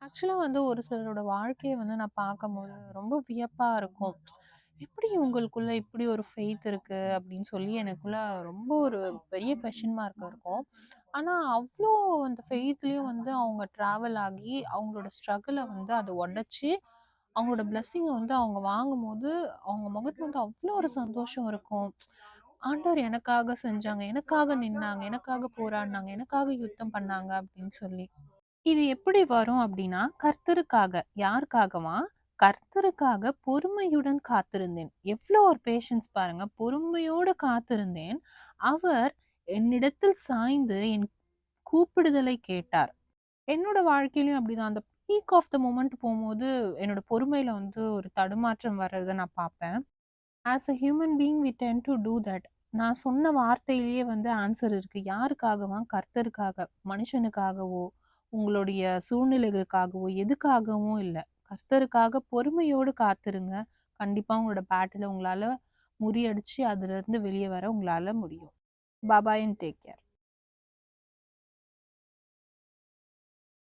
ஆக்சுவலா ஒரு சிலரோட வாழ்க்கைய நான் பார்க்கும்போது ரொம்ப வியப்பா இருக்கும். எப்படி இவங்களுக்குள்ள இப்படி ஒரு ஃபெய்த் இருக்கு அப்படின்னு சொல்லி எனக்குள்ள ரொம்ப ஒரு பெரிய கொஸ்டின் மார்க் இருக்கும். ஆனா அவ்ளோ அந்த ஃபெய்த்லயும் அவங்க ட்ராவல் ஆகி அவங்களோட ஸ்ட்ரகிள அத உடைச்சு, அவங்களோட பிளெஸ்ஸிங்க அவங்க வாங்கும்போது, அவங்க முகத்துல அவ்ளோ ஒரு சந்தோஷம் இருக்கும். ஆண்டவர் எனக்காக செஞ்சாங்க, எனக்காக நின்னாங்க, எனக்காக போராடுனாங்க, எனக்காக யுத்தம் பண்ணாங்க அப்படின்னு சொல்லி. இது எப்படி வரும் அப்படின்னா, கர்த்தருக்காக. யாருக்காகவா? கர்த்தருக்காக பொறுமையுடன் காத்திருந்தேன். எவ்ளோ ஒரு பேஷன்ஸ் பாருங்க. பொறுமையோடு காத்திருந்தேன். அவர் என்னிடத்தில் சாய்ந்து என் கூப்பிடுதலை கேட்டார். என்னோட வாழ்க்கையிலயும் அப்படிதான். அந்த பீக் ஆஃப் த மொமெண்ட் போம்போது, என்னோட பொறுமையில ஒரு தடுமாற்றம் வர்றத நான் பார்ப்பேன். As a human being we tend to do that. நான் சொன்ன வார்த்தையிலேயே ஆன்சர் இருக்கு. யாருக்காகவா? கர்த்தருக்காக. மனுஷனுக்காகவோ, உங்களுடைய சூழ்நிலைகளுக்காகவோ, எதுக்காகவும் இல்ல. கர்த்தருக்காக பொறுமையோடு காத்திருங்க. கண்டிப்பா உங்களோட பேட்டில உங்களால முறியடிச்சு அதிலிருந்து வெளிய வர உங்களால முடியும். பாய் பாய் அண்ட் டேக் கேர்.